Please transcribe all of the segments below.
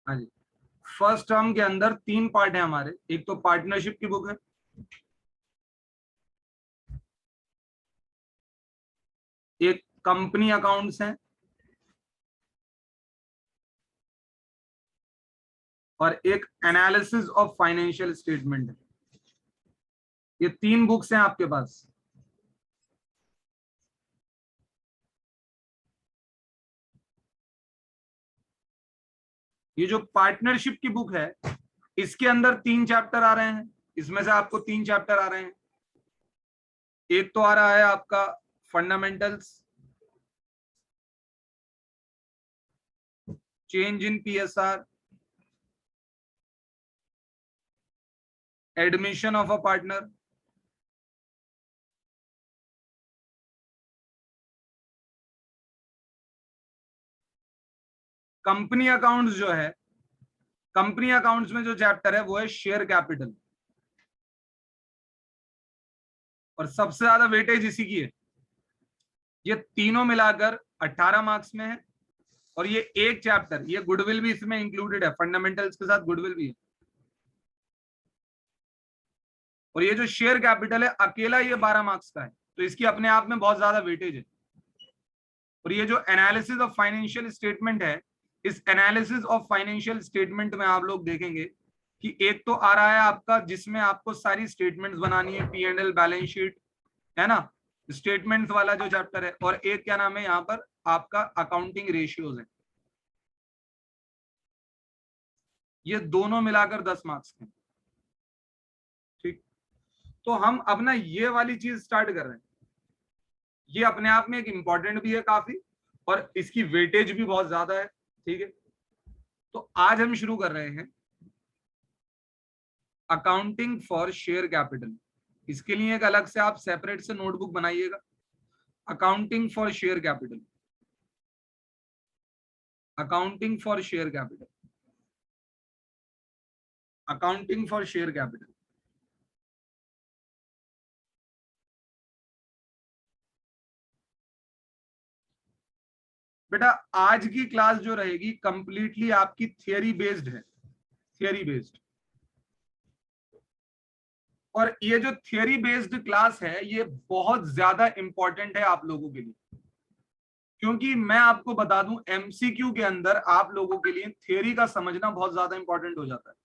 हाँ जी, first term के अंदर 3 पार्ट है हमारे। एक तो पार्टनरशिप की बुक है, एक कंपनी अकाउंट्स है, और एक एनालिसिस ऑफ फाइनेंशियल स्टेटमेंट है। ये 3 बुक्स हैं आपके पास। ये जो पार्टनरशिप की बुक है, इसके अंदर 3 चैप्टर आ रहे हैं। इसमें से आपको 3 चैप्टर आ रहे हैं। एक तो आ रहा है आपका fundamentals, change in PSR, admission of a partner, company accounts जो है, कंपनी अकाउंट्स में जो चैप्टर है वो है शेयर कैपिटल, और सबसे ज्यादा वेटेज इसी की है। ये तीनों मिलाकर 18 मार्क्स में है। और ये एक चैप्टर, ये गुडविल भी इसमें इंक्लूडेड है, फंडामेंटल्स के साथ गुडविल भी है। और ये जो शेयर कैपिटल है अकेला ये 12 मार्क्स का है, तो इसकी अपने आप में बहुत ज्यादा वेटेज है। और ये जो एनालिसिस ऑफ फाइनेंशियल स्टेटमेंट है, इस एनालिसिस ऑफ फाइनेंशियल स्टेटमेंट में आप लोग देखेंगे कि एक तो आ रहा है आपका जिसमें आपको सारी स्टेटमेंट्स बनानी है, P and L, balance sheet, है ना, स्टेटमेंट्स वाला जो चैप्टर है। और एक क्या नाम है यहाँ पर आपका अकाउंटिंग रेशियोज है। ये दोनों मिलाकर 10 मार्क्स के। ठीक, तो हम अब ना ये वाली चीज स्टार्ट कर रहे हैं। ये अपने आप में एक इंपॉर्टेंट भी है काफी, और इसकी वेटेज भी बहुत ज्यादा है। ठीक है, तो आज हम शुरू कर रहे हैं अकाउंटिंग फॉर शेयर कैपिटल। इसके लिए एक अलग से आप सेपरेट से नोटबुक बनाइएगा, accounting for share capital, accounting for share capital, accounting for share capital. बेटा आज की क्लास जो रहेगी कंप्लीटली आपकी थियरी बेस्ड है, थियरी बेस्ड। और ये जो थियरी बेस्ड क्लास है ये बहुत ज्यादा इंपॉर्टेंट है आप लोगों के लिए, क्योंकि मैं आपको बता दूं एमसीक्यू के अंदर आप लोगों के लिए थियरी का समझना बहुत ज्यादा इंपॉर्टेंट हो जाता है।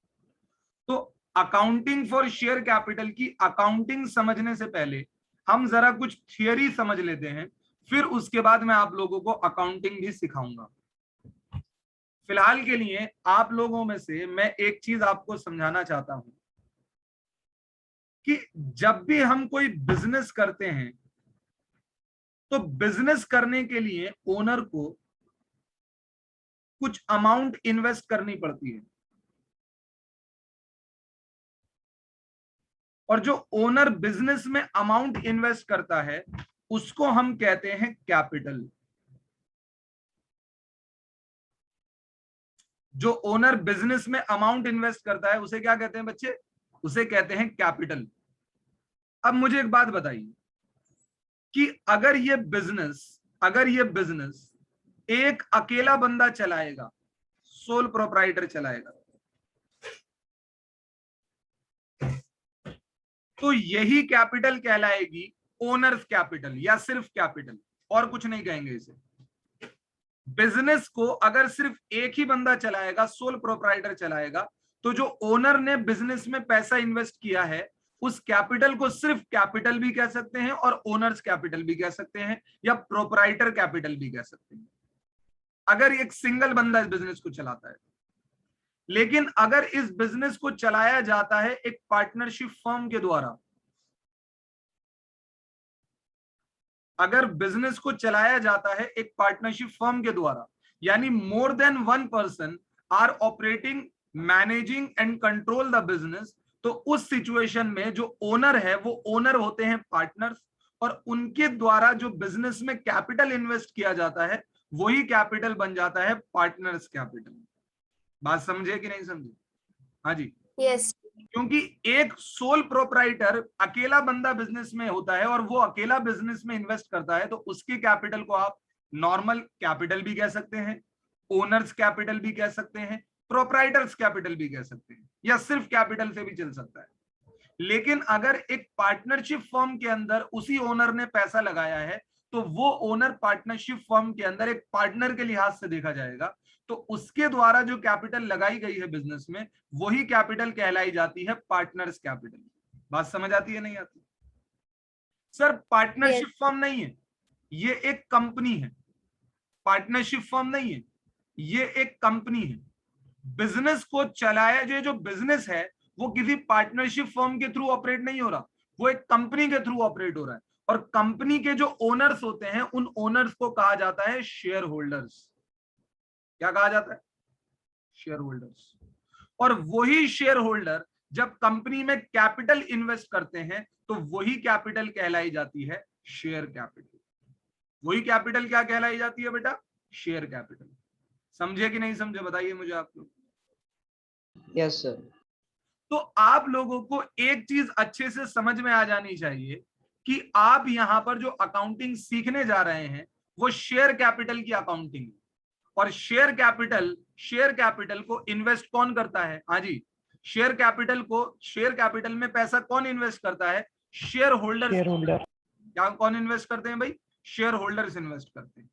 तो अकाउंटिंग फॉर शेयर कैपिटल की अकाउंटिंग समझने से पहले हम जरा कुछ थियरी समझ लेते हैं, फिर उसके बाद मैं आप लोगों को अकाउंटिंग भी सिखाऊंगा। फिलहाल के लिए आप लोगों में से मैं एक चीज आपको समझाना चाहता हूं कि जब भी हम कोई बिजनेस करते हैं तो बिजनेस करने के लिए ओनर को कुछ अमाउंट इन्वेस्ट करनी पड़ती है, और जो ओनर बिजनेस में अमाउंट इन्वेस्ट करता है उसको हम कहते हैं कैपिटल। जो ओनर बिजनेस में अमाउंट इन्वेस्ट करता है उसे क्या कहते हैं बच्चे? उसे कहते हैं कैपिटल। अब मुझे एक बात बताइए कि अगर ये बिजनेस एक अकेला बंदा चलाएगा, सोल प्रोप्राइटर चलाएगा, तो यही कैपिटल कहलाएगी ओनर्स कैपिटल या सिर्फ कैपिटल, और कुछ नहीं कहेंगे इसे। बिजनेस को अगर सिर्फ एक ही बंदा चलाएगा, सोल प्रोप्राइटर चलाएगा, तो जो ओनर ने बिजनेस में पैसा इन्वेस्ट किया है उस कैपिटल को सिर्फ कैपिटल भी कह सकते हैं, और ओनर्स कैपिटल भी कह सकते हैं, या प्रोप्राइटर कैपिटल भी कह सकते हैं, अगर एक सिंगल बंदा इस बिजनेस को चलाता है। लेकिन अगर इस बिजनेस को चलाया जाता है एक पार्टनरशिप फर्म के द्वारा, अगर बिजनेस को चलाया जाता है एक पार्टनरशिप फर्म के द्वारा, यानी more than one person are operating, managing and control the business, तो उस सिचुएशन में जो ओनर है वो ओनर होते हैं पार्टनर्स, और उनके द्वारा जो बिजनेस में कैपिटल इन्वेस्ट किया जाता है वही कैपिटल बन जाता है पार्टनर्स कैपिटल। बात समझे कि नहीं समझे? हाँ जी, यस। क्योंकि एक सोल प्रोप्राइटर अकेला बंदा बिजनेस में होता है और वो अकेला बिजनेस में इन्वेस्ट करता है, तो उसके कैपिटल को आप नॉर्मल कैपिटल भी कह सकते हैं, ओनर्स कैपिटल भी कह सकते हैं, प्रोप्राइटर्स कैपिटल भी कह सकते हैं, या सिर्फ कैपिटल से भी चल सकता है। लेकिन अगर एक पार्टनरशिप फर्म के अंदर उसी ओनर ने पैसा लगाया है, तो वो ओनर पार्टनरशिप फर्म के अंदर एक पार्टनर के लिहाज से देखा जाएगा, तो उसके द्वारा जो कैपिटल लगाई गई है बिजनेस में, वही कैपिटल कहलाई जाती है पार्टनर्स कैपिटल। बात समझ आती है नहीं आती? सर पार्टनरशिप फर्म नहीं है, ये एक कंपनी है। पार्टनरशिप फर्म नहीं है, ये एक कंपनी है। बिजनेस को चलाया जो बिजनेस है वो किसी पार्टनरशिप फर्म के थ्रू ऑपरेट नहीं हो रहा, वो एक कंपनी के थ्रू ऑपरेट हो रहा है। और कंपनी के जो ओनर्स होते हैं, उन ओनर्स को कहा जाता है शेयर होल्डर्स। क्या कहा जाता है? Share holders. और वही शेयर होल्डर जब कंपनी में कैपिटल इन्वेस्ट करते हैं, तो वही कैपिटल कहलाई जाती है शेयर कैपिटल। वही कैपिटल क्या कहलाई जाती है बेटा? Share capital. समझे कि नहीं समझे, बताइए मुझे आप लोग। Yes sir. तो आप लोगों को एक चीज अच्छे से समझ में आ जानी चाहिए कि आप यहां पर जो अकाउंटिंग सीखने जा रहे हैं वो शेयर कैपिटल की अकाउंटिंग है। और शेयर कैपिटल को इन्वेस्ट कौन करता है? हाँ जी, शेयर कैपिटल में पैसा कौन इन्वेस्ट करता है? Share holders. क्या कौन इन्वेस्ट करते हैं भाई? शेयर होल्डर्स इन्वेस्ट करते हैं।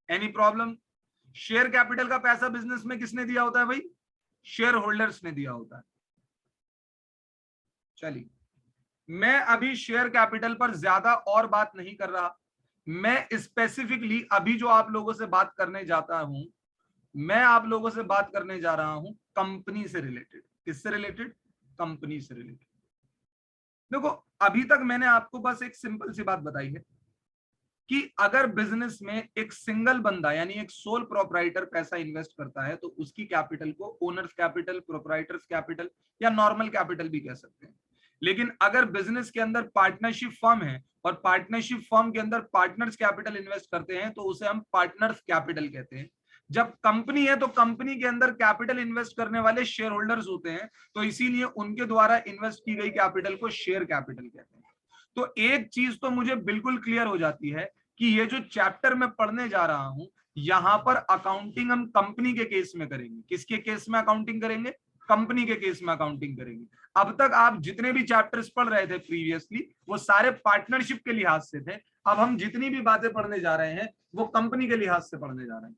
Any problem? शेयर कैपिटल का पैसा बिजनेस में किसने दिया होता है भाई? शेयर होल्डर्स ने दिया होता है। चलिए, मैं अभी शेयर कैपिटल पर ज्यादा और बात नहीं कर रहा। मैं स्पेसिफिकली अभी जो आप लोगों से बात करने जाता हूं, मैं आप लोगों से बात करने जा रहा हूं कंपनी से रिलेटेड। किससे रिलेटेड? कंपनी से रिलेटेड। देखो, अभी तक मैंने आपको बस एक सिंपल सी बात बताई है कि अगर बिजनेस में एक सिंगल बंदा यानी एक सोल प्रोप्राइटर पैसा इन्वेस्ट करता है, तो उसकी कैपिटल को ओनर्स कैपिटल, प्रोप्राइटर्स कैपिटल या नॉर्मल कैपिटल भी कह सकते हैं। लेकिन अगर बिजनेस के अंदर पार्टनरशिप फर्म है और पार्टनरशिप फर्म के अंदर पार्टनर्स कैपिटल इन्वेस्ट करते हैं, तो उसे हम पार्टनर्स कैपिटल कहते हैं। जब कंपनी है तो कंपनी के अंदर कैपिटल इन्वेस्ट करने वाले शेयर होल्डर्स होते हैं, तो इसीलिए उनके द्वारा इन्वेस्ट की गई कैपिटल को शेयर कैपिटल कहते हैं। तो एक चीज तो मुझे बिल्कुल क्लियर हो जाती है कि ये जो चैप्टर मैं पढ़ने जा रहा हूं, यहां पर अकाउंटिंग हम कंपनी के केस में करेंगे। किसके केस में अकाउंटिंग करेंगे? कंपनी के केस में अकाउंटिंग करेंगे। अब तक आप जितने भी चैप्टर्स पढ़ रहे थे प्रीवियसली, वो सारे पार्टनरशिप के लिहाज से थे। अब हम जितनी भी बातें पढ़ने जा रहे हैं वो कंपनी के लिहाज से पढ़ने जा रहे हैं।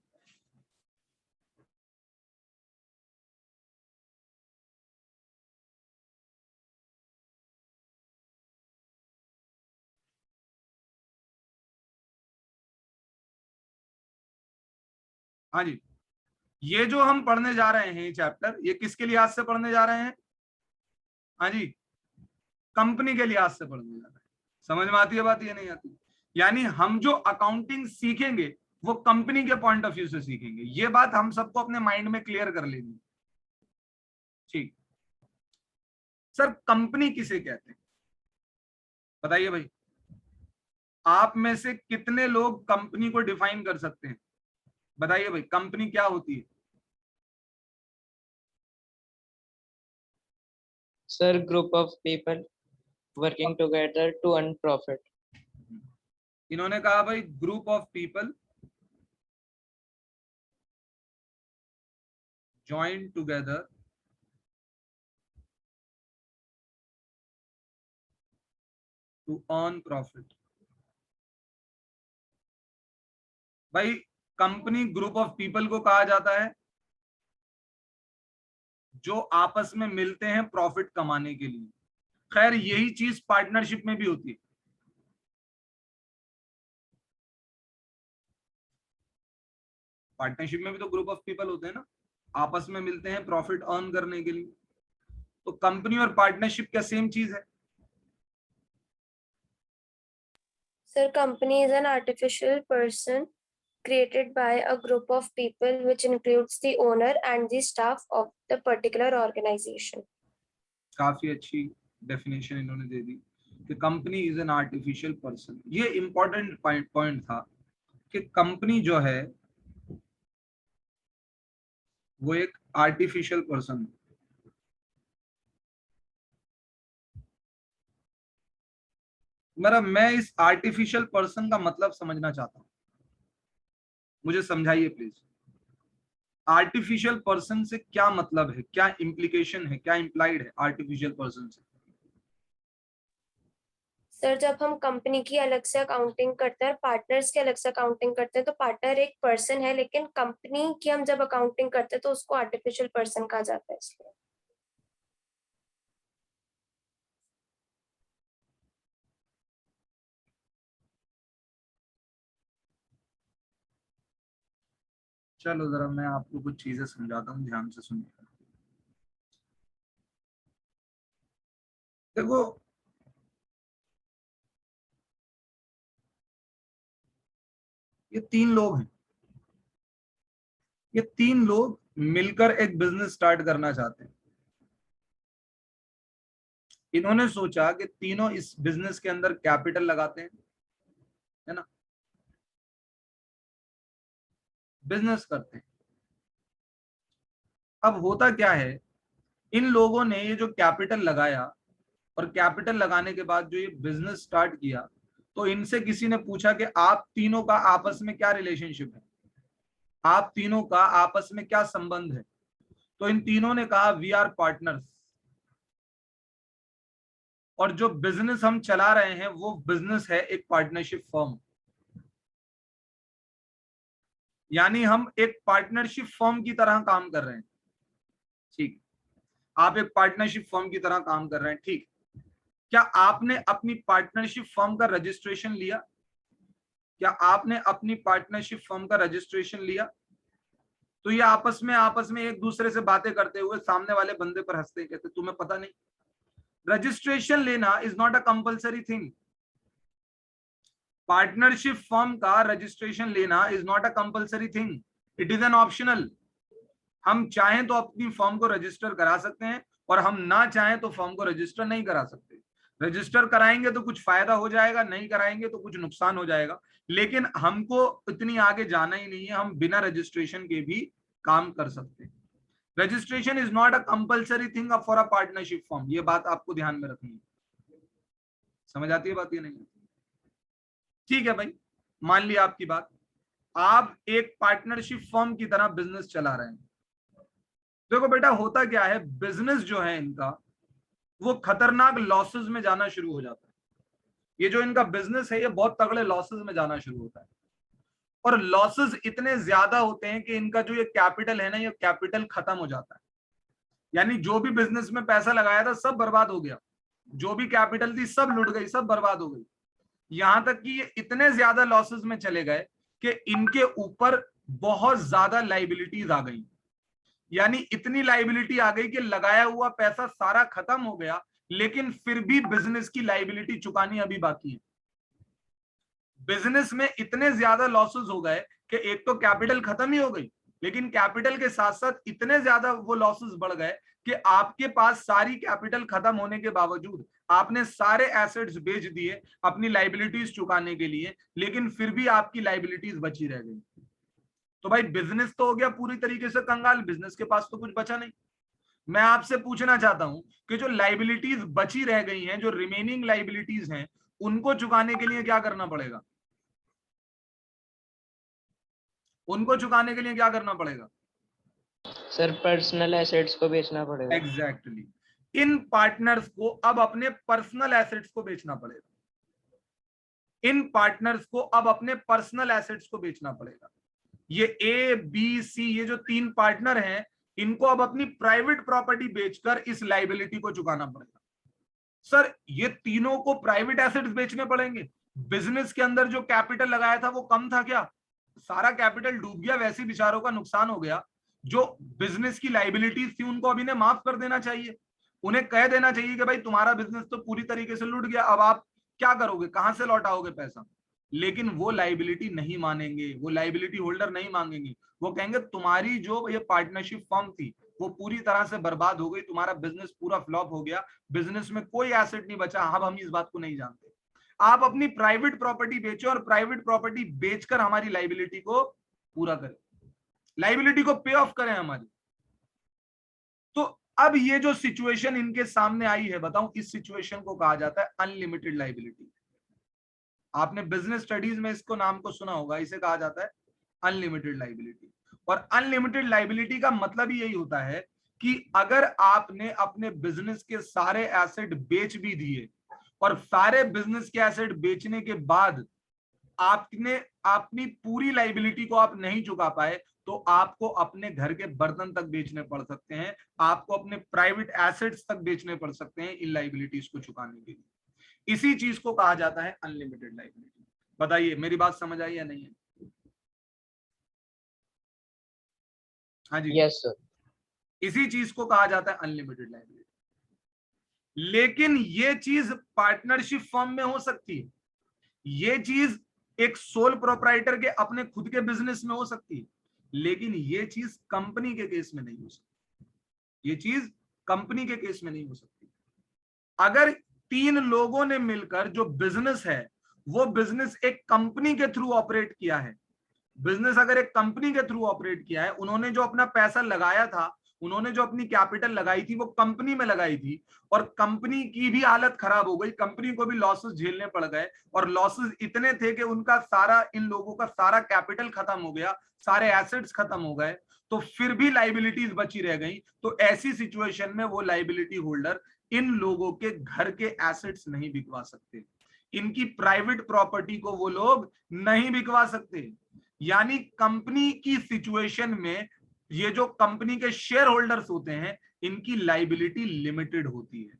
हाँ जी, ये जो हम पढ़ने जा रहे हैं चैप्टर, ये किसके लिहाज से पढ़ने जा रहे हैं? हाँ जी, कंपनी के लिहाज से पढ़ने जा रहे हैं। समझ में आती है बात? ये नहीं आती? यानी हम जो अकाउंटिंग सीखेंगे वो कंपनी के पॉइंट ऑफ व्यू से सीखेंगे। ये बात हम सबको अपने माइंड में क्लियर कर लेनी। ठीक। सर कंपनी किसे कहते हैं बताइए भाई? आप में से कितने लोग कंपनी को डिफाइन कर सकते हैं? बताइए भाई, कंपनी क्या होती है? Sir group of people working together to earn profit. इन्होंने कहा भाई group of people join together to earn profit. भाई कंपनी ग्रुप ऑफ पीपल को कहा जाता है जो आपस में मिलते हैं प्रॉफिट कमाने के लिए। खैर यही चीज पार्टनरशिप में भी होती है। पार्टनरशिप में भी तो ग्रुप ऑफ पीपल होते हैं ना, आपस में मिलते हैं प्रॉफिट अर्न करने के लिए। तो कंपनी और पार्टनरशिप क्या सेम चीज है? Sir, company is an artificial person created by a group of people which includes the owner and the staff of the particular organization. काफी अच्छी डेफिनेशन इन्होंने दे दी कि company is an artificial person. ये important point था कि company जो है वो एक आर्टिफिशियल पर्सन है। मेरा मैं इस आर्टिफिशियल पर्सन का मतलब समझना चाहता हूं, मुझे समझाइए प्लीज। आर्टिफिशियल पर्सन से क्या मतलब है, क्या इम्प्लीकेशन है, क्या इम्प्लाइड है आर्टिफिशियल पर्सन से? सर जब हम कंपनी की अलग से अकाउंटिंग करते हैं, पार्टनर्स की अलग से अकाउंटिंग करते हैं, तो पार्टनर एक पर्सन है, लेकिन कंपनी की हम जब अकाउंटिंग करते हैं तो उसको आर्टिफिशियल पर्सन कहा जाता है, इसलिए। चलो जरा मैं आपको कुछ चीजें समझाता हूँ, ध्यान से सुनिए। देखो, ये तीन लोग हैं, ये तीन लोग मिलकर एक बिजनेस स्टार्ट करना चाहते हैं। इन्होंने सोचा कि तीनों इस बिजनेस के अंदर कैपिटल लगाते हैं, है ना, बिजनेस करते हैं। अब होता क्या है, इन लोगों ने ये जो कैपिटल लगाया और कैपिटल लगाने के बाद जो ये बिजनेस स्टार्ट किया, तो इनसे किसी ने पूछा कि आप तीनों का आपस में क्या रिलेशनशिप है, आप तीनों का आपस में क्या संबंध है? तो इन तीनों ने कहा वी आर पार्टनर्स, और जो बिजनेस हम चला रहे हैं वो बिजनेस है एक पार्टनरशिप फर्म, यानी हम एक पार्टनरशिप फर्म की तरह काम कर रहे हैं। ठीक, आप एक पार्टनरशिप फर्म की तरह काम कर रहे हैं, ठीक। क्या आपने अपनी पार्टनरशिप फर्म का रजिस्ट्रेशन लिया? क्या आपने अपनी पार्टनरशिप फर्म का रजिस्ट्रेशन लिया? तो ये आपस में एक दूसरे से बातें करते हुए सामने वाले बंदे पर हंसते हैं, कहते तुम्हें पता नहीं? रजिस्ट्रेशन लेना is not a compulsory thing. Partnership firm का रजिस्ट्रेशन लेना is not a compulsory thing, it is an optional. हम चाहें तो अपनी फर्म को रजिस्टर करा सकते हैं, और हम ना चाहें तो फर्म को रजिस्टर नहीं करा सकते। रजिस्टर कराएंगे तो कुछ फायदा हो जाएगा, नहीं कराएंगे तो कुछ नुकसान हो जाएगा, लेकिन हमको इतनी आगे जाना ही नहीं है, हम बिना रजिस्ट्रेशन के भी काम कर सकते हैं। Registration is not a compulsory thing for a partnership firm, ये बात आपको ध्यान में रखनी है। समझ आती है बात या नहीं? ठीक है भाई, मान लिया आपकी बात, आप एक पार्टनरशिप फर्म की तरह बिजनेस चला रहे हैं। देखो बेटा, होता क्या है, बिजनेस जो है इनका वो खतरनाक लॉसेस में जाना शुरू हो जाता है। ये जो इनका बिजनेस है ये बहुत तगड़े लॉसेस में जाना शुरू होता है, और लॉसेस इतने ज्यादा होते हैं कि इनका जो ये कैपिटल है ना, ये कैपिटल खत्म हो जाता है। यानी जो भी बिजनेस में पैसा लगाया था सब बर्बाद हो गया, जो भी कैपिटल थी सब लुट गई, सब बर्बाद हो गई। यहां तक कि ये इतने ज्यादा लॉसेस में चले गए कि इनके ऊपर बहुत ज्यादा लाइबिलिटीज आ गई। यानी इतनी लाइबिलिटी आ गई कि लगाया हुआ पैसा सारा खत्म हो गया, लेकिन फिर भी बिजनेस की लाइबिलिटी चुकानी अभी बाकी है। बिजनेस में इतने ज्यादा लॉसेस हो गए कि एक तो कैपिटल खत्म ही हो गई, लेकिन कैपिटल के साथ साथ इतने ज्यादा वो लॉसेस बढ़ गए कि आपके पास सारी कैपिटल खत्म होने के बावजूद आपने सारे एसेट्स बेच दिए अपनी लाइबिलिटीज चुकाने के लिए, लेकिन फिर भी आपकी लाइबिलिटीज बची रह गई। तो भाई बिजनेस तो हो गया पूरी तरीके से कंगाल, बिजनेस के पास तो कुछ बचा नहीं। मैं आपसे पूछना चाहता हूं कि जो लाइबिलिटीज बची रह गई हैं, जो रिमेनिंग लाइबिलिटीज हैं, उनको चुकाने के लिए क्या करना पड़ेगा? उनको चुकाने के लिए क्या करना पड़ेगा? सर पर्सनल एसेट्स को बेचना पड़ेगा। एग्जैक्टली इन पार्टनर्स को अब अपने पर्सनल एसेट्स को बेचना पड़ेगा। इन पार्टनर्स को अब अपने पर्सनल एसेट्स को बेचना पड़ेगा। ये ए बी सी, ये जो तीन पार्टनर हैं, इनको अब अपनी प्राइवेट प्रॉपर्टी बेचकर इस लाइबिलिटी को चुकाना पड़ेगा। सर ये तीनों को प्राइवेट एसेट्स बेचने पड़ेंगे? बिजनेस के अंदर जो कैपिटल लगाया था वो कम था क्या? सारा कैपिटल डूब गया, वैसे बेचारों का नुकसान हो गया। जो बिजनेस की लाइबिलिटीज थी उनको अभी ने माफ कर देना चाहिए, उन्हें कह देना चाहिए कि भाई तुम्हारा बिजनेस तो पूरी तरीके से लूट गया, अब आप क्या करोगे, कहां से लौटाओगे पैसा? लेकिन वो लाइबिलिटी नहीं मानेंगे, वो लाइबिलिटी होल्डर नहीं मांगेंगे। वो कहेंगे तुम्हारी जो ये पार्टनरशिप फर्म थी वो पूरी तरह से बर्बाद हो गई, तुम्हारा बिजनेस पूरा फ्लॉप हो गया, बिजनेस में कोई एसेट नहीं बचा, अब हम इस बात को नहीं जानते। आप अपनी प्राइवेट प्रॉपर्टी बेचो और प्राइवेट प्रॉपर्टी बेचकर हमारी लाइबिलिटी को पूरा करें, लाइबिलिटी को पे ऑफ करें हमारी। तो अब ये जो सिचुएशन इनके सामने आई है, बताऊं, इस सिचुएशन को कहा जाता है अनलिमिटेड लाइबिलिटी। आपने बिजनेस स्टडीज में इसको नाम को सुना होगा, इसे कहा जाता है अनलिमिटेड लाइबिलिटी। और अनलिमिटेड लाइबिलिटी का मतलब ही यही होता है कि अगर आपने अपने बिजनेस के सारे एसेट बेच भी दिए और सारे बिजनेस के एसेट बेचने के बाद आपने अपनी पूरी लाइबिलिटी को आप नहीं चुका पाए, तो आपको अपने घर के बर्तन तक बेचने पड़ सकते हैं, आपको अपने प्राइवेट एसेट्स तक बेचने पड़ सकते हैं इन लाइबिलिटीज को चुकाने के लिए। इसी चीज को कहा जाता है अनलिमिटेड लाइबिलिटी। बताइए मेरी बात समझ आई या नहीं है? हाँ जी, Yes, sir. इसी चीज को कहा जाता है अनलिमिटेड लाइबिलिटी। लेकिन ये चीज पार्टनरशिप फर्म में हो सकती है, ये चीज एक सोल प्रोप्राइटर के अपने खुद के बिजनेस में हो सकती है, लेकिन ये चीज कंपनी के केस में नहीं हो सकती। ये चीज कंपनी के केस में नहीं हो सकती। अगर 3 लोगों ने मिलकर जो बिजनेस है वो बिजनेस एक कंपनी के थ्रू ऑपरेट किया है, बिजनेस अगर एक कंपनी के थ्रू ऑपरेट किया है, उन्होंने जो अपना पैसा लगाया था, उन्होंने जो अपनी कैपिटल लगाई थी वो कंपनी में लगाई थी, और कंपनी की भी हालत खराब हो गई, कंपनी को भी लॉसेस झेलने पड़ गए, और लॉसेस इतने थे कि उनका सारा, इन लोगों का सारा कैपिटल खत्म हो गया, सारे एसेट्स खत्म हो गए, तो फिर भी लाइबिलिटीज बची रह गई। तो ऐसी सिचुएशन में वो लाइबिलिटी होल्डर इन लोगों के घर के एसेट्स नहीं बिकवा सकते, इनकी प्राइवेट प्रॉपर्टी को वो लोग नहीं बिकवा सकते। यानी कंपनी की सिचुएशन में ये जो कंपनी के शेयर होल्डर्स होते हैं, इनकी लाइबिलिटी लिमिटेड होती है।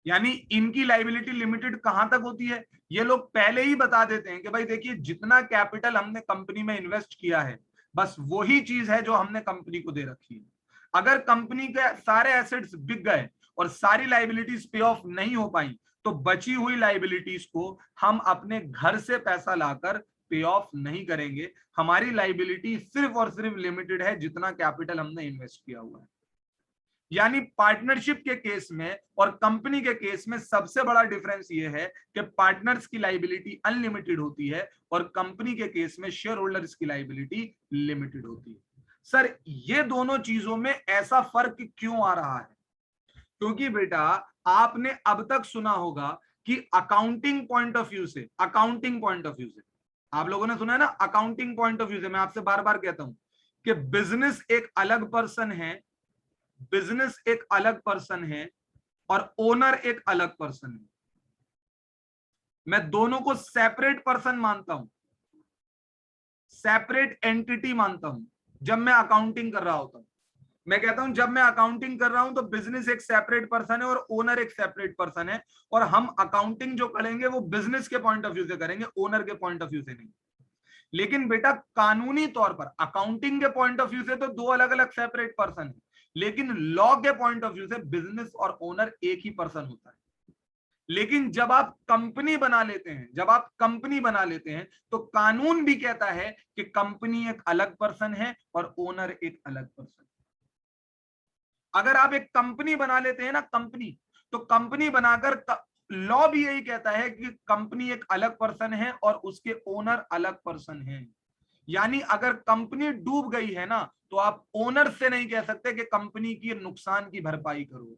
यानी इनकी लाइबिलिटी लिमिटेड कहां तक होती है, ये लोग पहले ही बता देते हैं कि भाई देखिए जितना कैपिटल हमने कंपनी में इन्वेस्ट किया है बस वही चीज है जो हमने कंपनी को दे रखी है। अगर कंपनी के सारे एसेट्स बिक गए और सारी लाइबिलिटीज पे ऑफ नहीं हो पाई, तो बची हुई लाइबिलिटीज को हम अपने घर से पैसा लाकर पे ऑफ नहीं करेंगे। हमारी लाइबिलिटी सिर्फ और सिर्फ लिमिटेड है जितना कैपिटल हमने इन्वेस्ट किया हुआ है। यानी पार्टनरशिप के केस में और कंपनी के केस में सबसे बड़ा डिफरेंस ये है कि पार्टनर्स की लाइबिलिटी अनलिमिटेड होती है और कंपनी के केस में शेयर होल्डर्स की लाइबिलिटी लिमिटेड होती है। सर ये दोनों चीजों में ऐसा फर्क क्यों आ रहा है? क्योंकि बेटा आपने अब तक सुना होगा कि अकाउंटिंग पॉइंट ऑफ व्यू से, अकाउंटिंग पॉइंट ऑफ व्यू से आप लोगों ने सुना है ना, अकाउंटिंग पॉइंट ऑफ व्यू से मैं आपसे बार बार कहता हूं कि बिजनेस एक अलग पर्सन है, बिजनेस एक अलग पर्सन है और ओनर एक अलग पर्सन है। मैं दोनों को सेपरेट पर्सन मानता हूं, सेपरेट एंटिटी मानता हूं जब मैं अकाउंटिंग कर रहा होता हूं। मैं कहता हूं जब मैं अकाउंटिंग कर रहा हूं तो बिजनेस एक सेपरेट पर्सन है और ओनर एक सेपरेट पर्सन है, और हम अकाउंटिंग जो करेंगे वो बिजनेस के पॉइंट ऑफ व्यू से करेंगे, ओनर के पॉइंट ऑफ व्यू से नहीं। लेकिन बेटा कानूनी तौर पर अकाउंटिंग के पॉइंट ऑफ व्यू से तो 2 अलग अलग सेपरेट पर्सन है, लेकिन लॉ के पॉइंट ऑफ व्यू से बिजनेस और ओनर एक ही पर्सन होता है। लेकिन जब आप कंपनी बना लेते हैं, जब आप कंपनी बना लेते हैं तो कानून भी कहता है कि कंपनी एक अलग पर्सन है और ओनर एक अलग पर्सन। अगर आप एक कंपनी बना लेते हैं ना, कंपनी, तो कंपनी बनाकर लॉ भी यही कहता है कि कंपनी एक अलग पर्सन है और उसके ओनर अलग पर्सन है। यानी अगर कंपनी डूब गई है ना, तो आप ओनर से नहीं कह सकते कि कंपनी की नुकसान की भरपाई करो।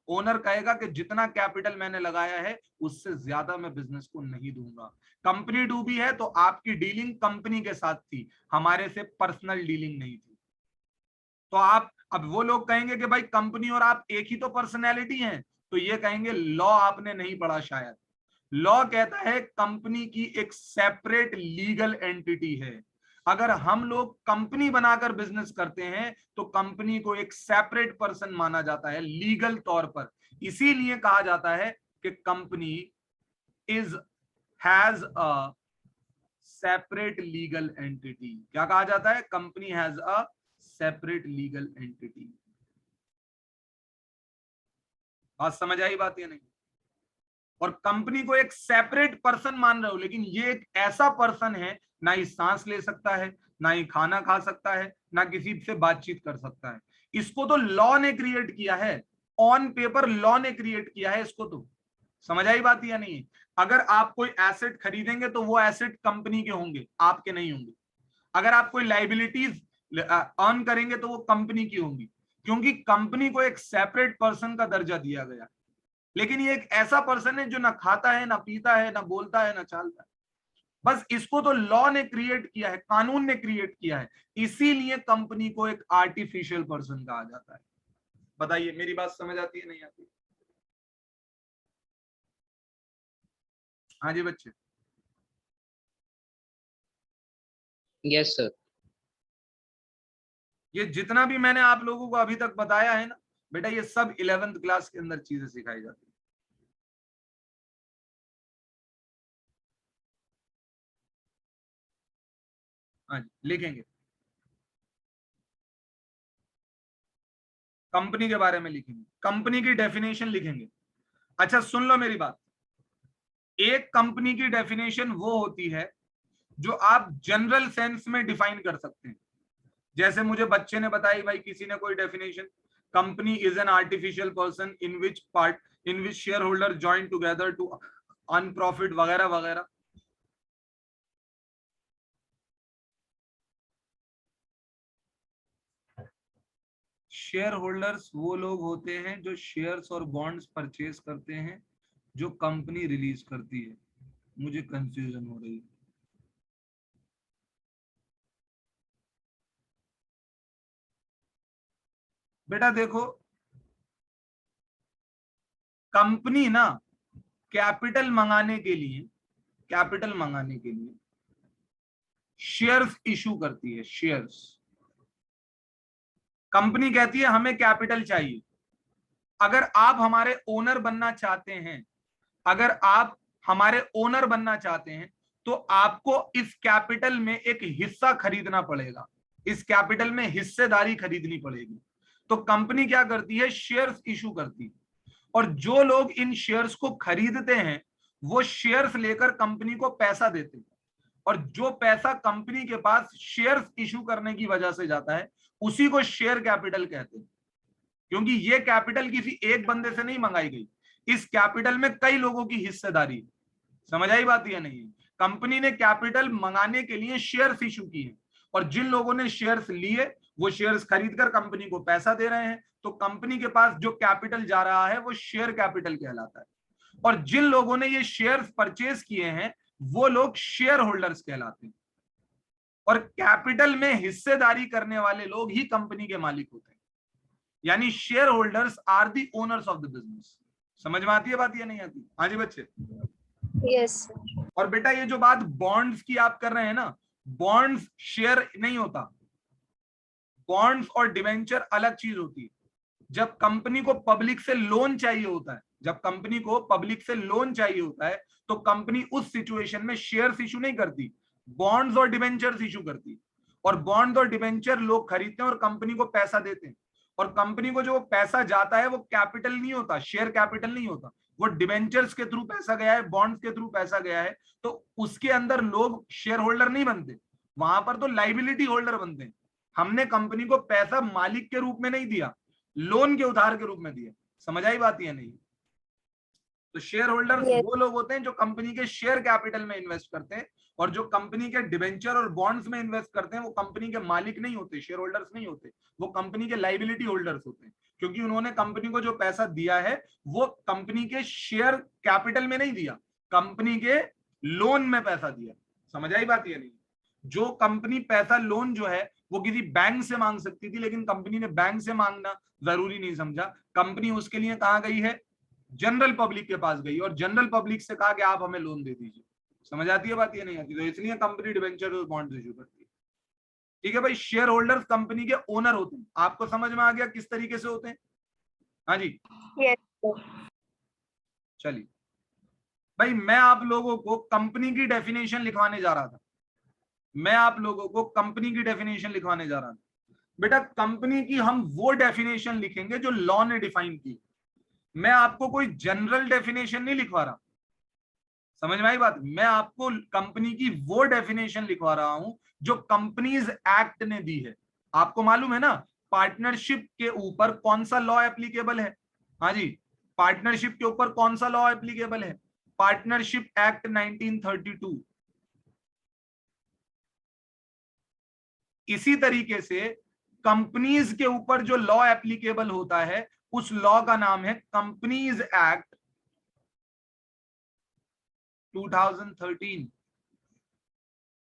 ओनर कहेगा कि जितना कैपिटल मैंने लगाया है उससे ज्यादा मैं बिजनेस को नहीं दूंगा। कंपनी डूबी है तो आपकी डीलिंग कंपनी के साथ थी, हमारे से पर्सनल डीलिंग नहीं थी। तो आप, अब वो लोग कहेंगे कि भाई कंपनी और आप एक ही तो पर्सनैलिटी हैं, तो ये कहेंगे लॉ आपने नहीं पढ़ा शायद। लॉ कहता है कंपनी की एक सेपरेट लीगल एंटिटी है। अगर हम लोग कंपनी बनाकर बिजनेस करते हैं तो कंपनी को एक सेपरेट पर्सन माना जाता है लीगल तौर पर। इसीलिए कहा जाता है कि company has a separate legal entity. क्या कहा जाता है? Company has a separate legal entity. बात समझ आई बात या नहीं? और कंपनी को एक सेपरेट पर्सन मान रहे हो, लेकिन ये एक ऐसा पर्सन है ना ही सांस ले सकता है, ना ही खाना खा सकता है, ना किसी से बातचीत कर सकता है। इसको तो लॉ ने क्रिएट किया है, ऑन पेपर लॉ ने क्रिएट किया है इसको। तो समझ आई बात या नहीं? अगर आप कोई एसेट खरीदेंगे तो वो एसेट कंपनी के होंगे, आपके नहीं होंगे। अगर आप कोई लाइबिलिटीज अर्न करेंगे तो वो कंपनी की होंगी, क्योंकि कंपनी को एक सेपरेट पर्सन का दर्जा दिया गया। लेकिन ये एक ऐसा पर्सन है जो ना खाता है, ना पीता है, ना बोलता है, ना चालता है। बस इसको तो लॉ ने क्रिएट किया है, कानून ने क्रिएट किया है, इसीलिए कंपनी को एक आर्टिफिशियल पर्सन कहा जाता है। बताइए मेरी बात समझ आती है नहीं आती? हाँ जी बच्चे। Yes, sir. ये जितना भी मैंने आप लोगों को अभी तक बताया है ना बेटा, ये सब 11th क्लास के अंदर चीजें सिखाई जाती है। हाँ जी, लिखेंगे कंपनी के बारे में, लिखेंगे कंपनी की डेफिनेशन लिखेंगे। अच्छा सुन लो मेरी बात, एक कंपनी की डेफिनेशन वो होती है जो आप जनरल सेंस में डिफाइन कर सकते हैं। जैसे मुझे बच्चे ने बताई भाई, किसी ने कोई definition, company is an artificial person in which share holder join together to earn profit वगैरह वगैरह। शेयर होल्डर्स वो लोग होते हैं जो शेयर्स और बॉन्ड्स परचेज करते हैं जो कंपनी रिलीज करती है। मुझे कंफ्यूजन हो रही है। बेटा देखो, कंपनी ना कैपिटल मंगाने के लिए शेयर्स इशू करती है। शेयर्स, कंपनी कहती है हमें कैपिटल चाहिए। अगर आप हमारे ओनर बनना चाहते हैं, अगर आप हमारे ओनर बनना चाहते हैं तो आपको इस कैपिटल में एक हिस्सा खरीदना पड़ेगा, इस कैपिटल में हिस्सेदारी खरीदनी पड़ेगी। तो कंपनी क्या करती है, शेयर्स इशू करती है, और जो लोग इन शेयर्स को खरीदते हैं वो शेयर्स लेकर कंपनी को पैसा देते हैं, और जो पैसा कंपनी के पास शेयर्स इशू करने की वजह से जाता है उसी को शेयर कैपिटल कहते हैं। क्योंकि ये कैपिटल किसी एक बंदे से नहीं मंगाई गई, इस कैपिटल में कई लोगों की हिस्सेदारी है। समझ आई बात या नहीं? कंपनी ने कैपिटल मंगाने के लिए शेयर्स इशू की है, और जिन लोगों ने शेयर्स लिए वो शेयर्स खरीदकर कंपनी को पैसा दे रहे हैं, तो कंपनी के पास जो कैपिटल जा रहा है वो शेयर कैपिटल कहलाता है। और जिन लोगों ने ये शेयर्स परचेज किए हैं वो लोग शेयर होल्डर्स कहलाते हैं, और कैपिटल में हिस्सेदारी करने वाले लोग ही कंपनी के मालिक होते हैं। यानी share holders are the owners of the business. समझ में आती है बात या नहीं आती? हाँ जी बच्चे। यस। और बेटा ये जो बात बॉन्ड्स की आप कर रहे हैं ना, बॉन्ड्स शेयर नहीं होता, बॉन्ड्स और डिवेंचर अलग चीज होती है। जब कंपनी को पब्लिक से लोन चाहिए होता है, जब कंपनी को पब्लिक से लोन चाहिए होता है तो कंपनी उस सिचुएशन में शेयर्स इशू नहीं करती, बॉन्ड्स और डिवेंचर्स इशू करती। और बॉन्ड्स और डिवेंचर लोग खरीदते हैं और कंपनी को पैसा देते हैं, और कंपनी को जो पैसा जाता है वो कैपिटल नहीं होता, शेयर कैपिटल नहीं होता, वो डिवेंचर्स के थ्रू पैसा गया है, बॉन्ड्स के थ्रू पैसा गया है, तो उसके अंदर लोग शेयर होल्डर नहीं बनते, वहां पर तो लाइबिलिटी होल्डर बनते हैं। हमने कंपनी को पैसा मालिक के रूप में नहीं दिया, लोन के उधार के रूप में दिया। समझ आई बात या नहीं? तो शेयर होल्डर्स Yes. वो लोग होते हैं जो कंपनी के शेयर कैपिटल में इन्वेस्ट करते हैं, और जो कंपनी के डिवेंचर और बॉन्ड्स में इन्वेस्ट करते हैं वो कंपनी के मालिक नहीं होते, शेयर होल्डर्स नहीं होते, वो कंपनी के लाइबिलिटी होल्डर्स होते हैं। क्योंकि उन्होंने कंपनी को जो पैसा दिया है वो कंपनी के शेयर कैपिटल में नहीं दिया, कंपनी के लोन में पैसा दिया। समझ आई बात या नहीं? जो कंपनी पैसा लोन जो है वो किसी बैंक से मांग सकती थी, लेकिन कंपनी ने बैंक से मांगना जरूरी नहीं समझा, कंपनी उसके लिए कहां गई है, जनरल पब्लिक के पास गई, और जनरल पब्लिक से कहा कि आप हमें लोन दे दीजिए। समझ आती है बात या नहीं आती? तो इसलिए कंपनी डिवेंचर और बॉन्ड्स इशू करती है। ठीक है भाई, शेयर होल्डर्स कंपनी के ओनर होते हैं। आपको समझ में आ गया किस तरीके से होते हैं? हाँ जी। Yes. चलिए भाई, मैं आप लोगों को कंपनी की डेफिनेशन लिखवाने जा रहा था, मैं आप लोगों को कंपनी की डेफिनेशन लिखवाने जा रहा था। बेटा कंपनी की हम वो डेफिनेशन लिखेंगे जो लॉ ने डिफाइन की, मैं आपको कोई जनरल डेफिनेशन नहीं लिखवा रहा। समझ में आई बात? मैं आपको कंपनी की वो डेफिनेशन लिखवा रहा हूं जो कंपनीज एक्ट ने दी है। आपको मालूम है ना पार्टनरशिप के ऊपर कौन सा लॉ एप्लीकेबल है? हाँ जी, पार्टनरशिप के ऊपर कौन सा लॉ एप्लीकेबल है? Partnership act 1932। इसी तरीके से कंपनीज के ऊपर जो लॉ एप्लीकेबल होता है उस लॉ का नाम है कंपनीज एक्ट 2013।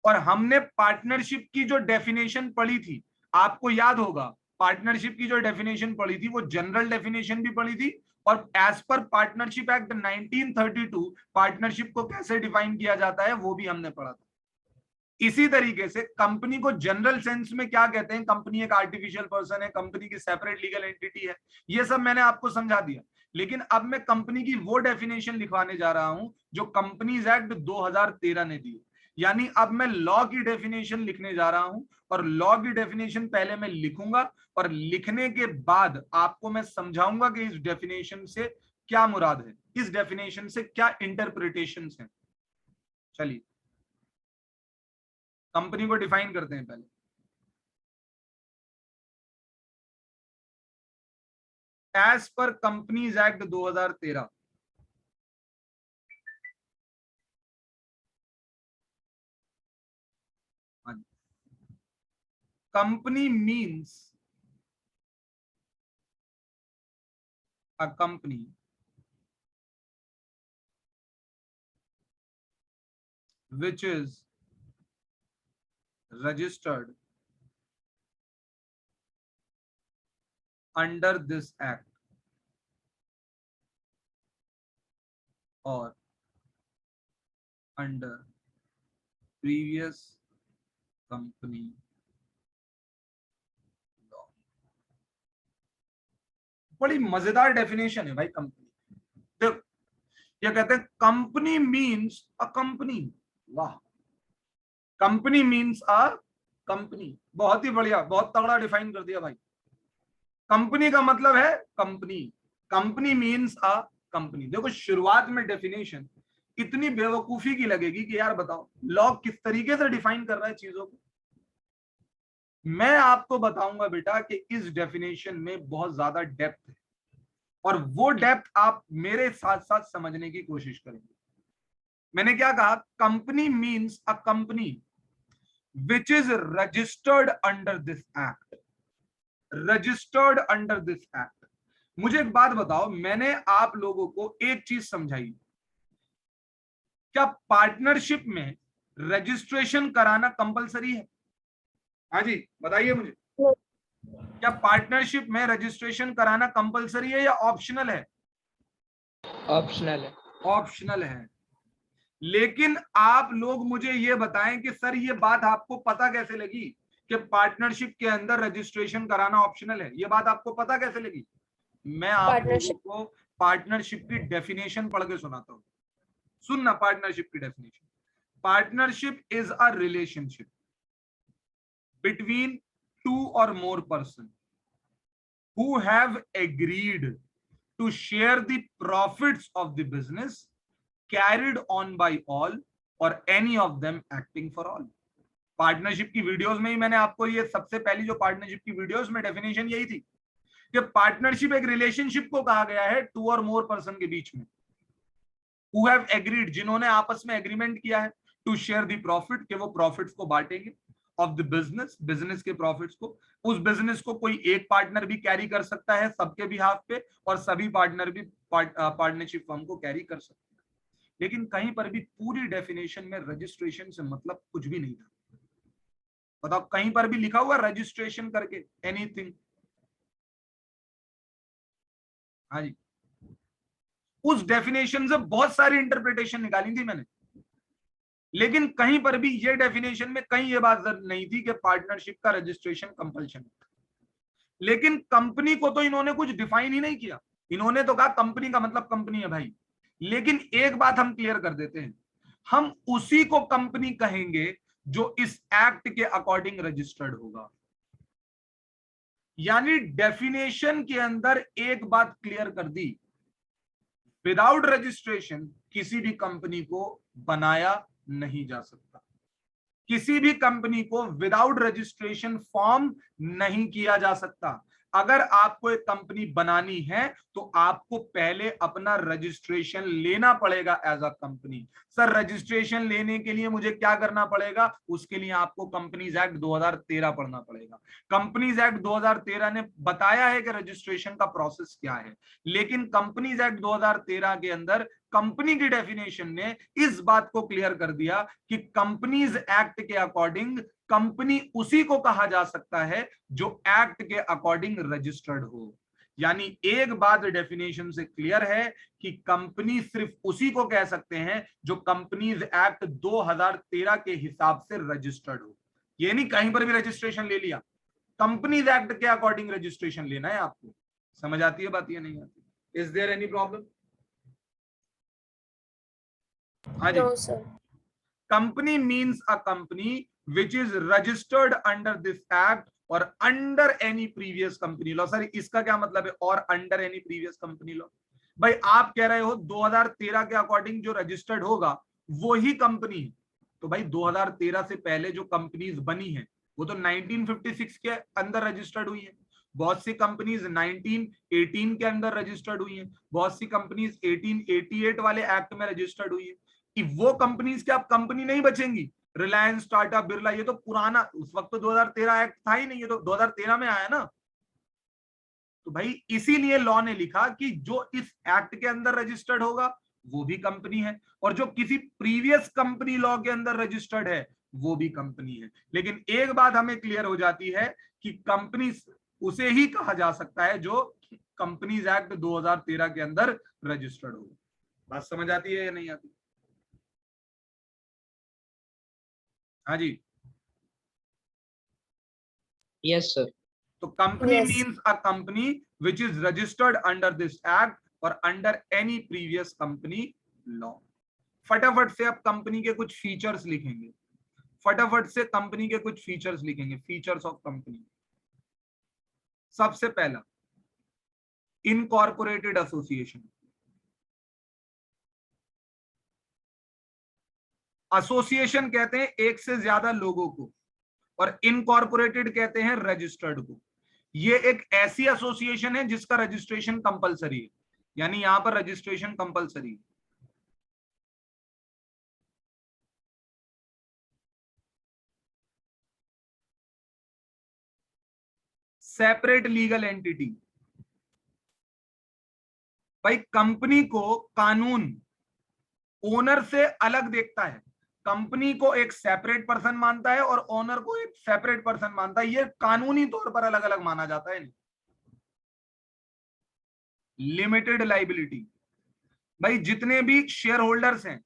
और हमने पार्टनरशिप की जो डेफिनेशन पढ़ी थी, आपको याद होगा, पार्टनरशिप की जो डेफिनेशन पढ़ी थी वो जनरल डेफिनेशन भी पढ़ी थी, और as per partnership act 1932 partnership को कैसे डिफाइन किया जाता है वो भी हमने पढ़ा था। इसी तरीके से कंपनी को जनरल सेंस में क्या कहते हैं, कंपनी एक आर्टिफिशियल पर्सन है, कंपनी की सेपरेट लीगल एंटिटी है, ये सब मैंने आपको समझा दिया। लेकिन अब मैं कंपनी की वो डेफिनेशन लिखवाने जा रहा हूं जो कंपनीज एक्ट 2013 ने दी, यानी अब मैं लॉ की डेफिनेशन लिखने जा रहा हूं, और लॉ की डेफिनेशन पहले मैं लिखूंगा, और लिखने के बाद आपको मैं समझाऊंगा कि इस डेफिनेशन से क्या मुराद है, इस डेफिनेशन से क्या इंटरप्रिटेशंस हैं। चलिए कंपनी को डिफाइन करते हैं पहले। एज पर companies act 2013, company means a company which is registered under this act or under previous company law। बड़ी मजेदार डेफिनेशन है भाई कंपनी। देखो ये कहते हैं कंपनी मीन्स अ कंपनी। वाह, कंपनी मीन्स अ कंपनी, बहुत ही बढ़िया, बहुत तगड़ा डिफाइन कर दिया भाई। कंपनी का मतलब है company, company means a company. देखो शुरुआत में डेफिनेशन इतनी बेवकूफी की लगेगी कि यार बताओ लॉ किस तरीके से डिफाइन कर रहा है चीजों को। मैं आपको बताऊंगा बेटा कि इस डेफिनेशन में बहुत ज्यादा डेप्थ है, और वो डेप्थ आप मेरे साथ साथ समझने की कोशिश करेंगे। मैंने क्या कहा, company means a company which is registered under this act, registered under this act. मुझे एक बात बताओ, मैंने आप लोगों को एक चीज समझाई, क्या पार्टनरशिप में रजिस्ट्रेशन कराना कंपलसरी है? हाँ जी बताइए मुझे, क्या पार्टनरशिप में रजिस्ट्रेशन कराना कंपलसरी है या ऑप्शनल है? ऑप्शनल है। ऑप्शनल है। लेकिन आप लोग मुझे ये बताएं कि सर ये बात आपको पता कैसे लगी कि पार्टनरशिप के अंदर रजिस्ट्रेशन कराना ऑप्शनल है? ये बात आपको पता कैसे लगी? मैं आप लोगों को पार्टनरशिप की डेफिनेशन पढ़ के सुनाता हूं। सुनना पार्टनरशिप की definition. Partnership is a relationship between two or more persons who have agreed to share the profits of the business carried on by all or any of them acting for all। Partnership की videos में ही मैंने आपको ये सबसे पहली जो partnership की videos में डेफिनेशन यही थी कि पार्टनरशिप एक रिलेशनशिप को कहा गया है टू और मोर पर्सन के बीच में, who have agreed, जिन्होंने आपस में एग्रीमेंट किया है, टू शेयर द प्रॉफिट, कि वो प्रॉफिट्स को बांटेंगे, ऑफ द बिजनेस, बिजनेस के प्रॉफिट्स को। उस बिजनेस को कोई एक पार्टनर भी कैरी कर सकता है सबके बिहाफ पे, और सभी पार्टनर भी पार्टनरशिप फर्म को कैरी कर सकते हैं। लेकिन कहीं पर भी पूरी डेफिनेशन में रजिस्ट्रेशन से मतलब कुछ भी नहीं था। बताओ कहीं पर भी लिखा हुआ रजिस्ट्रेशन करके एनीथिंग? हाँ जी, उस डेफिनेशन से बहुत सारी इंटरप्रिटेशन निकाली थी मैंने, लेकिन कहीं पर भी ये डेफिनेशन में कहीं ये बात नहीं थी कि पार्टनरशिप का रजिस्ट्रेशन कंपल्शन है। लेकिन कंपनी को तो इन्होंने कुछ डिफाइन ही नहीं किया, इन्होंने तो कहा कंपनी का मतलब कंपनी है भाई। लेकिन एक बात हम क्लियर कर देते हैं, हम उसी को कंपनी कहेंगे जो इस एक्ट के अकॉर्डिंग रजिस्टर्ड होगा। यानी डेफिनेशन के अंदर एक बात क्लियर कर दी, विदाउट रजिस्ट्रेशन किसी भी कंपनी को बनाया नहीं जा सकता, किसी भी कंपनी को विदाउट रजिस्ट्रेशन फॉर्म नहीं किया जा सकता। अगर आपको एक कंपनी बनानी है तो आपको पहले अपना रजिस्ट्रेशन लेना पड़ेगा as a company. Sir registration लेने के लिए मुझे क्या करना पड़ेगा? उसके लिए आपको कंपनीज एक्ट 2013 पढ़ना पड़ेगा। कंपनीज एक्ट 2013 ने बताया है कि रजिस्ट्रेशन का प्रोसेस क्या है, लेकिन कंपनीज एक्ट 2013 के अंदर कंपनी की डेफिनेशन ने इस बात को क्लियर कर दिया कि कंपनीज एक्ट के अकॉर्डिंग कंपनी उसी को कहा जा सकता है जो एक्ट के अकॉर्डिंग रजिस्टर्ड हो। यानी एक बात डेफिनेशन से क्लियर है कि कंपनी सिर्फ उसी को कह सकते हैं जो कंपनीज एक्ट 2013 के हिसाब से रजिस्टर्ड हो। ये नहीं कहीं पर भी रजिस्ट्रेशन ले लिया, कंपनीज एक्ट के अकॉर्डिंग रजिस्ट्रेशन लेना है आपको। समझ आती है बात? ये नहीं आती? Is there any problem? हाँ जी। No, sir. Company means a company which is registered under this act और under any previous company law. Sir इसका क्या मतलब है और under any previous company law? भाई आप कह रहे हो 2013 के अकॉर्डिंग जो रजिस्टर्ड होगा वो ही कंपनी है। तो भाई 2013 से पहले जो कंपनीज बनी है वो तो 1956 के अंदर रजिस्टर्ड हुई है। बहुत सी कंपनीज 1918 के अंदर रजिस्टर्ड हुई है। बहुत सी कंपनीज 1888 वाले एक्ट में रजिस्टर्ड हुई है। कि वो कंपनीज क्या अब कंपनी नहीं बचेंगी? रिलायंस, टाटा, बिरला, ये तो पुराना, उस वक्त तो 2013 एक्ट था ही नहीं, ये तो 2013 में आया ना। तो भाई इसीलिए लॉ ने लिखा कि जो इस एक्ट के अंदर रजिस्टर्ड होगा वो भी कंपनी है, और जो किसी प्रीवियस कंपनी लॉ के अंदर रजिस्टर्ड है वो भी कंपनी है। लेकिन एक बात हमें क्लियर हो जाती है कि कंपनी उसे ही कहा जा सकता है जो कंपनीज एक्ट 2013 के अंदर रजिस्टर्ड हो। बात समझ आती है या नहीं आती? हाँ जी। Yes, sir. तो company Yes. Means a company which is registered under this act और under any previous company law. फटाफट से अब कंपनी के कुछ फीचर्स लिखेंगे। फटाफट से कंपनी के कुछ फीचर्स लिखेंगे। Features of company. सबसे पहला इनकॉर्पोरेटेड एसोसिएशन। एसोसिएशन कहते हैं एक से ज्यादा लोगों को, और इनकॉर्पोरेटेड कहते हैं रजिस्टर्ड को। ये एक ऐसी एसोसिएशन है जिसका रजिस्ट्रेशन कंपलसरी है, यानी यहां पर रजिस्ट्रेशन कंपलसरी है। Separate legal entity. भाई कंपनी को कानून ओनर से अलग देखता है। कंपनी को एक सेपरेट पर्सन मानता है और ओनर को एक सेपरेट पर्सन मानता है। ये कानूनी तौर पर अलग अलग माना जाता है। Limited liability. भाई जितने भी शेयर होल्डर्स हैं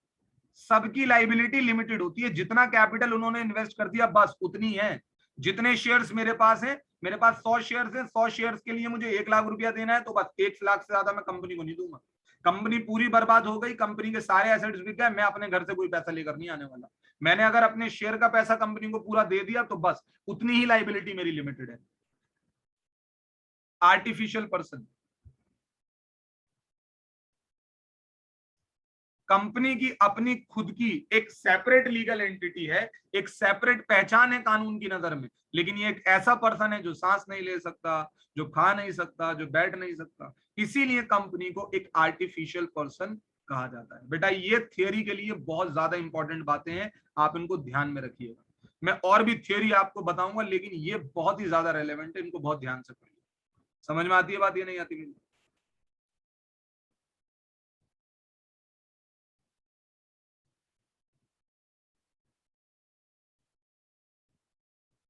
सबकी लाइबिलिटी लिमिटेड होती है। जितना कैपिटल उन्होंने इन्वेस्ट कर दिया बस उतनी है। जितने शेयर्स मेरे पास हैं, मेरे पास 100 शेयर्स हैं, 100 शेयर्स के लिए मुझे 1 लाख रुपया देना है तो बस 1 लाख से ज्यादा मैं कंपनी को नहीं दूंगा। कंपनी पूरी बर्बाद हो गई, कंपनी के सारे एसेट्स बिक गए, मैं अपने घर से कोई पैसा लेकर नहीं आने वाला। मैंने अगर अपने शेयर का पैसा कंपनी को पूरा दे दिया तो बस उतनी ही लाइबिलिटी मेरी लिमिटेड है। Artificial person. कंपनी की अपनी खुद की एक सेपरेट लीगल एंटिटी है, एक सेपरेट पहचान है कानून की नजर में, लेकिन ये एक ऐसा पर्सन है जो सांस नहीं ले सकता, जो खा नहीं सकता, जो बैठ नहीं सकता। इसीलिए कंपनी को एक आर्टिफिशियल पर्सन कहा जाता है। बेटा ये थियरी के लिए बहुत ज्यादा इंपॉर्टेंट बातें हैं, आप इनको ध्यान में रखिएगा। मैं और भी थियरी आपको बताऊंगा, लेकिन ये बहुत ही ज्यादा रेलेवेंट है, इनको बहुत ध्यान से पढ़िए। समझ में आती है बात? ये नहीं आती मेरी?